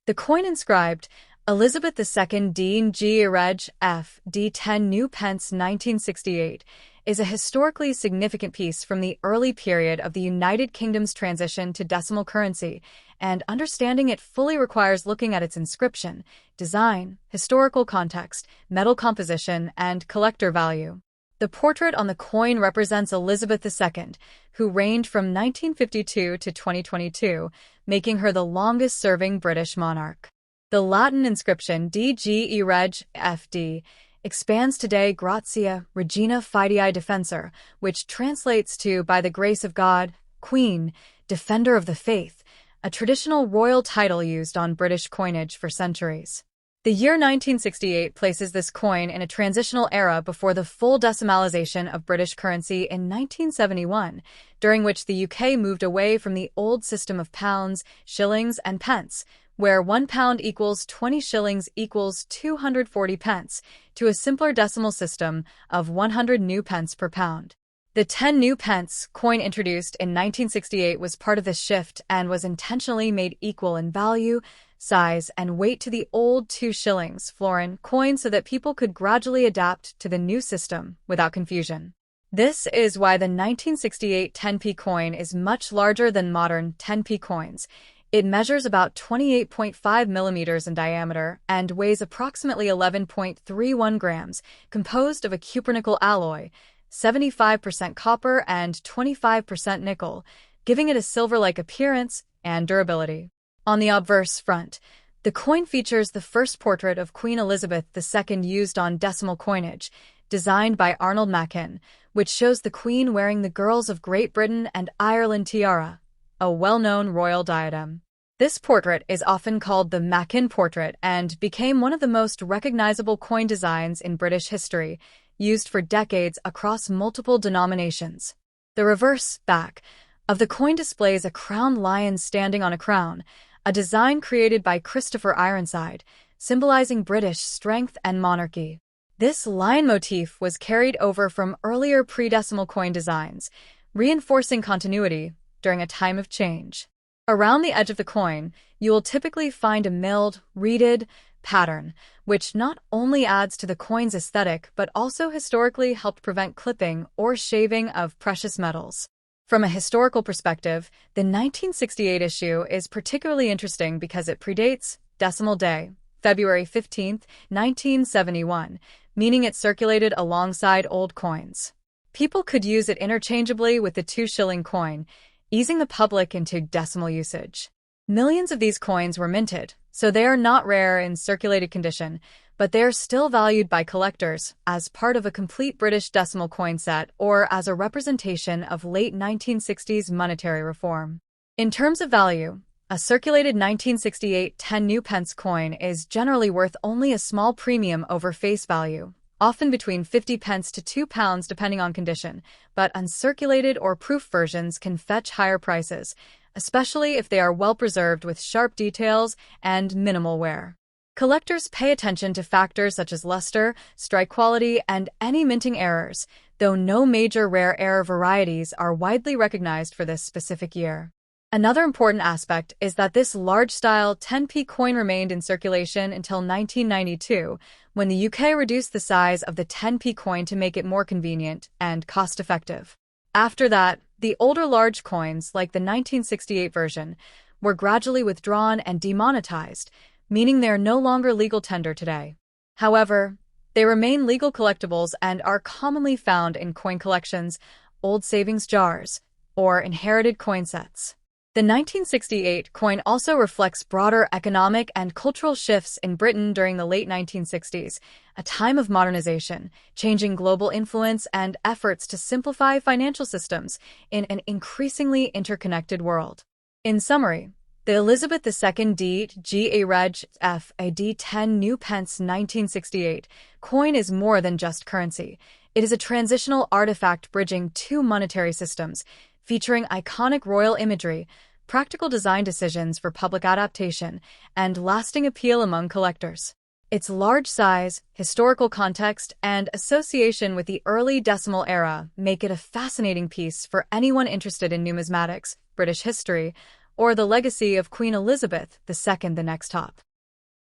The coin inscribed Elizabeth II Dean G. REG F.D. 10 new pence 1968 is a historically significant piece from the early period of the United Kingdom's transition to decimal currency, and understanding it fully requires looking at its inscription, design, historical context, metal composition, and collector value. The portrait on the coin represents Elizabeth II, who reigned from 1952 to 2022, making her the longest-serving British monarch. The Latin inscription DGE Reg F.D. expands today Gratia, Regina Fidei Defensor, which translates to by the grace of God, Queen, Defender of the Faith, a traditional royal title used on British coinage for centuries. The year 1968 places this coin in a transitional era before the full decimalization of British currency in 1971, during which the UK moved away from the old system of pounds, shillings, and pence, where 1 pound equals 20 shillings equals 240 pence, to a simpler decimal system of 100 new pence per pound. The 10 new pence coin introduced in 1968 was part of this shift and was intentionally made equal in value, size, and weight to the old 2 shillings florin coin so that people could gradually adapt to the new system without confusion. This is why the 1968 10p coin is much larger than modern 10p coins. It measures about 28.5 millimeters in diameter and weighs approximately 11.31 grams, composed of a cupronickel alloy, 75% copper and 25% nickel, giving it a silver-like appearance and durability. On the obverse front, the coin features the first portrait of Queen Elizabeth II used on decimal coinage, designed by Arnold Machin, which shows the Queen wearing the Girls of Great Britain and Ireland tiara, a well-known royal diadem. This portrait is often called the Machin portrait and became one of the most recognizable coin designs in British history, used for decades across multiple denominations. The reverse back of the coin displays a crowned lion standing on a crown, a design created by Christopher Ironside, symbolizing British strength and monarchy. This lion motif was carried over from earlier pre-decimal coin designs, reinforcing continuity during a time of change. Around the edge of the coin, you will typically find a milled, reeded pattern, which not only adds to the coin's aesthetic but also historically helped prevent clipping or shaving of precious metals. From a historical perspective, the 1968 issue is particularly interesting because it predates Decimal Day, February 15, 1971, meaning it circulated alongside old coins. People could use it interchangeably with the 2-shilling coin, easing the public into decimal usage. Millions of these coins were minted, so they are not rare in circulated condition, but they are still valued by collectors as part of a complete British decimal coin set or as a representation of late 1960s monetary reform. In terms of value, a circulated 1968 10 new pence coin is generally worth only a small premium over face value, often between 50 pence to £2 depending on condition, but uncirculated or proof versions can fetch higher prices, especially if they are well preserved with sharp details and minimal wear. Collectors pay attention to factors such as luster, strike quality, and any minting errors, though no major rare error varieties are widely recognized for this specific year. Another important aspect is that this large-style 10p coin remained in circulation until 1992, when the UK reduced the size of the 10p coin to make it more convenient and cost-effective. After that, the older large coins, like the 1968 version, were gradually withdrawn and demonetized, meaning they are no longer legal tender today. However, they remain legal collectibles and are commonly found in coin collections, old savings jars, or inherited coin sets. The 1968 coin also reflects broader economic and cultural shifts in Britain during the late 1960s, a time of modernization, changing global influence, and efforts to simplify financial systems in an increasingly interconnected world. In summary, the Elizabeth II DGA Reg F.D. 10 new pence 1968 coin is more than just currency. It is a transitional artifact bridging two monetary systems, featuring iconic royal imagery, practical design decisions for public adaptation, and lasting appeal among collectors. Its large size, historical context, and association with the early decimal era make it a fascinating piece for anyone interested in numismatics, British history, or the legacy of Queen Elizabeth II the next top.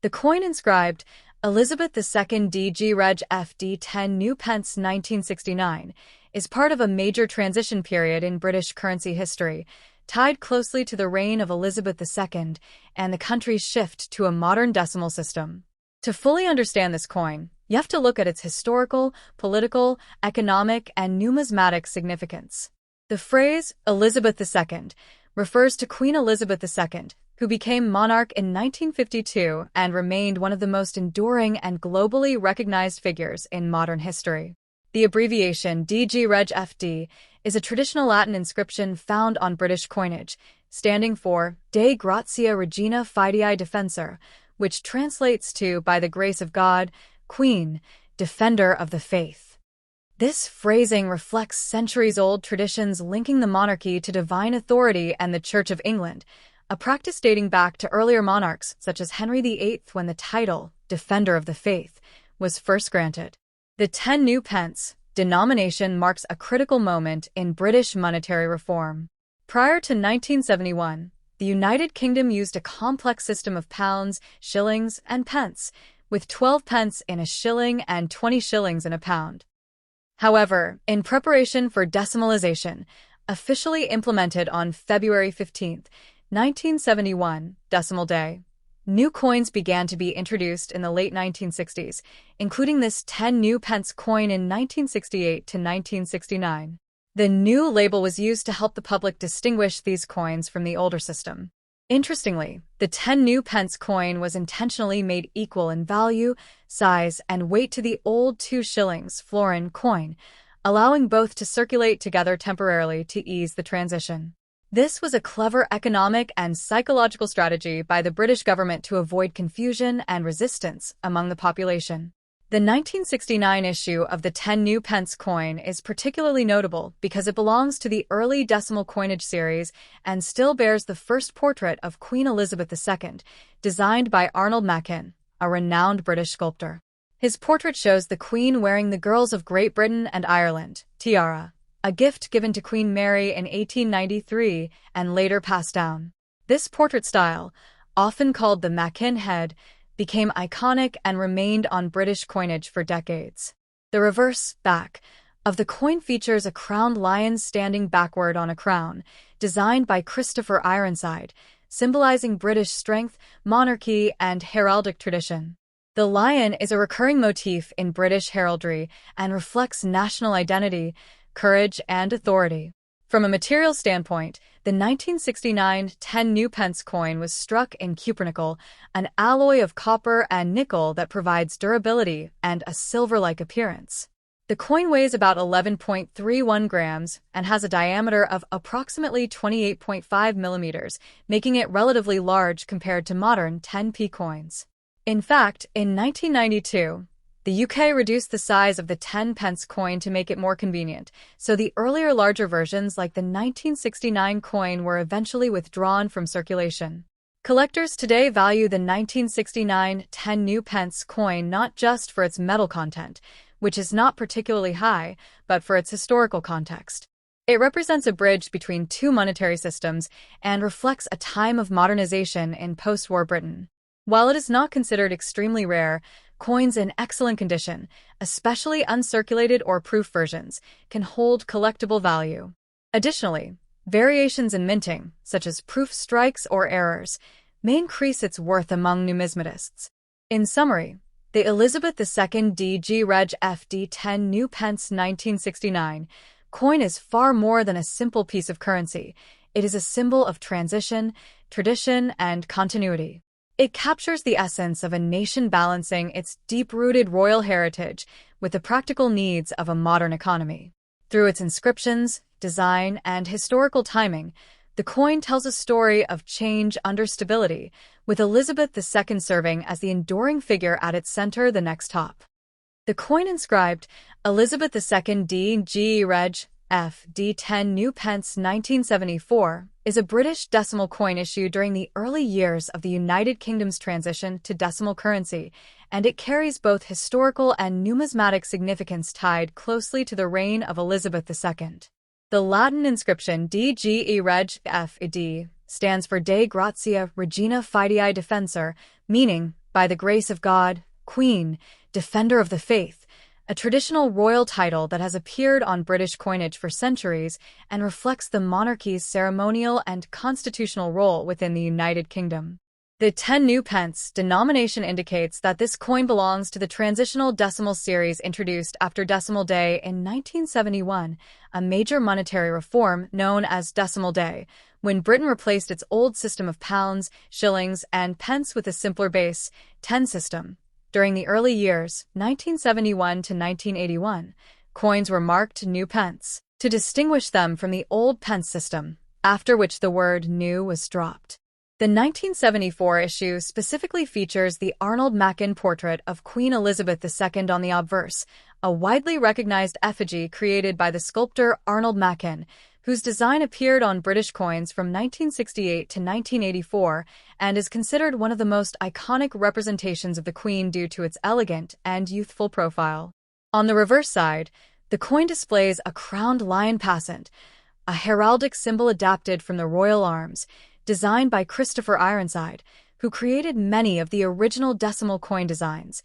The coin inscribed Elizabeth II DG Reg F.D 10 new pence 1969 is part of a major transition period in British currency history, tied closely to the reign of Elizabeth II and the country's shift to a modern decimal system. To fully understand this coin, you have to look at its historical, political, economic, and numismatic significance. The phrase Elizabeth II refers to Queen Elizabeth II, who became monarch in 1952 and remained one of the most enduring and globally recognized figures in modern history. The abbreviation DG Reg FD is a traditional Latin inscription found on British coinage, standing for De Gratia Regina Fidei Defensor, which translates to by the grace of God, Queen, Defender of the Faith. This phrasing reflects centuries-old traditions linking the monarchy to divine authority and the Church of England, a practice dating back to earlier monarchs such as Henry VIII when the title, Defender of the Faith, was first granted. The 10 new pence denomination marks a critical moment in British monetary reform. Prior to 1971, the United Kingdom used a complex system of pounds, shillings, and pence, with 12 pence in a shilling and 20 shillings in a pound. However, in preparation for decimalization, officially implemented on February 15, 1971, decimal day, new coins began to be introduced in the late 1960s, including this 10 new pence coin in 1968 to 1969. The new label was used to help the public distinguish these coins from the older system. Interestingly, the 10 new pence coin was intentionally made equal in value, size, and weight to the old 2 shillings florin coin, allowing both to circulate together temporarily to ease the transition. This was a clever economic and psychological strategy by the British government to avoid confusion and resistance among the population. The 1969 issue of the 10 new pence coin is particularly notable because it belongs to the early decimal coinage series and still bears the first portrait of Queen Elizabeth II, designed by Arnold Machin, a renowned British sculptor. His portrait shows the Queen wearing the Girls of Great Britain and Ireland tiara, a gift given to Queen Mary in 1893 and later passed down. This portrait style, often called the Machin head, became iconic and remained on British coinage for decades. The reverse back of the coin features a crowned lion standing backward on a crown, designed by Christopher Ironside, symbolizing British strength, monarchy, and heraldic tradition. The lion is a recurring motif in British heraldry and reflects national identity, courage, and authority. From a material standpoint, the 1969 10 new pence coin was struck in cupronickel, an alloy of copper and nickel that provides durability and a silver-like appearance. The coin weighs about 11.31 grams and has a diameter of approximately 28.5 millimeters, making it relatively large compared to modern 10p coins. In fact, in 1992, the UK reduced the size of the 10 pence coin to make it more convenient, so the earlier larger versions like the 1969 coin were eventually withdrawn from circulation. Collectors today value the 1969 10 new pence coin not just for its metal content, which is not particularly high, but for its historical context. It represents a bridge between two monetary systems and reflects a time of modernization in post-war Britain. While it is not considered extremely rare, coins in excellent condition, especially uncirculated or proof versions, can hold collectible value. Additionally, variations in minting, such as proof strikes or errors, may increase its worth among numismatists. In summary, the Elizabeth II DG Reg FD 10 new pence 1969 coin is far more than a simple piece of currency. It is a symbol of transition, tradition, and continuity. It captures the essence of a nation balancing its deep-rooted royal heritage with the practical needs of a modern economy. Through its inscriptions, design, and historical timing, the coin tells a story of change under stability, with Elizabeth II serving as the enduring figure at its center the next top. The coin inscribed Elizabeth II DG Reg F.D. 10 new pence 1974 is a British decimal coin issued during the early years of the United Kingdom's transition to decimal currency, and it carries both historical and numismatic significance tied closely to the reign of Elizabeth II. The Latin inscription DGE Reg F.D. stands for Dei Gratia Regina Fidei Defensor, meaning, by the grace of God, Queen, Defender of the Faith, a traditional royal title that has appeared on British coinage for centuries and reflects the monarchy's ceremonial and constitutional role within the United Kingdom. The 10 new pence denomination indicates that this coin belongs to the transitional decimal series introduced after Decimal Day in 1971, a major monetary reform known as Decimal Day, when Britain replaced its old system of pounds, shillings, and pence with a simpler base, 10 system. During the early years, 1971 to 1981, coins were marked new pence to distinguish them from the old pence system, after which the word new was dropped. The 1974 issue specifically features the Arnold Machin portrait of Queen Elizabeth II on the obverse, a widely recognized effigy created by the sculptor Arnold Machin, whose design appeared on British coins from 1968 to 1984 and is considered one of the most iconic representations of the Queen due to its elegant and youthful profile. On the reverse side, the coin displays a crowned lion passant, a heraldic symbol adapted from the royal arms, designed by Christopher Ironside, who created many of the original decimal coin designs.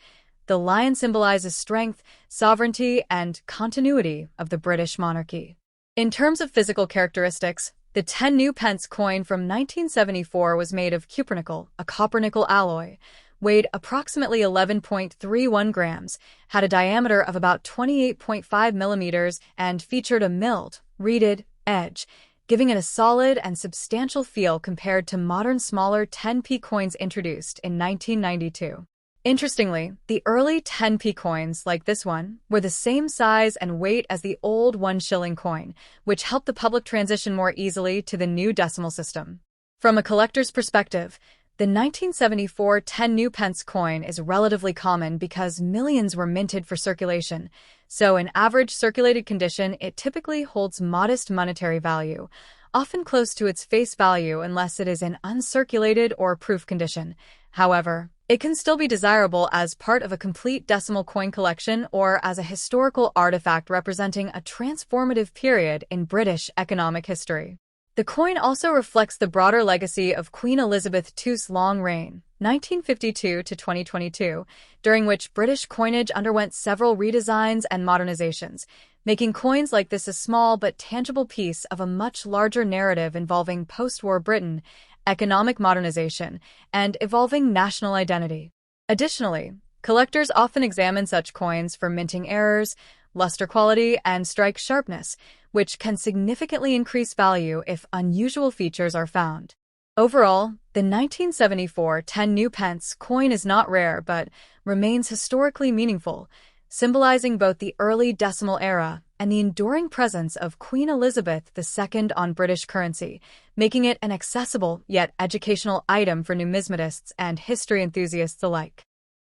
The lion symbolizes strength, sovereignty, and continuity of the British monarchy. In terms of physical characteristics, the 10 new pence coin from 1974 was made of cupronickel, a copper-nickel alloy, weighed approximately 11.31 grams, had a diameter of about 28.5 millimeters, and featured a milled, reeded edge, giving it a solid and substantial feel compared to modern smaller 10p coins introduced in 1992. Interestingly, the early 10p coins, like this one, were the same size and weight as the old 1 shilling coin, which helped the public transition more easily to the new decimal system. From a collector's perspective, the 1974 10 new pence coin is relatively common because millions were minted for circulation, so in average circulated condition it typically holds modest monetary value, often close to its face value unless it is in uncirculated or proof condition. However, it can still be desirable as part of a complete decimal coin collection or as a historical artifact representing a transformative period in British economic history. The coin also reflects the broader legacy of Queen Elizabeth II's long reign, 1952 to 2022, during which British coinage underwent several redesigns and modernizations, making coins like this a small but tangible piece of a much larger narrative involving post-war Britain, economic modernization, and evolving national identity. Additionally, collectors often examine such coins for minting errors, luster quality, and strike sharpness, which can significantly increase value if unusual features are found. Overall, the 1974 10 new pence coin is not rare but remains historically meaningful, symbolizing both the early decimal era and the enduring presence of Queen Elizabeth II on British currency, making it an accessible yet educational item for numismatists and history enthusiasts alike.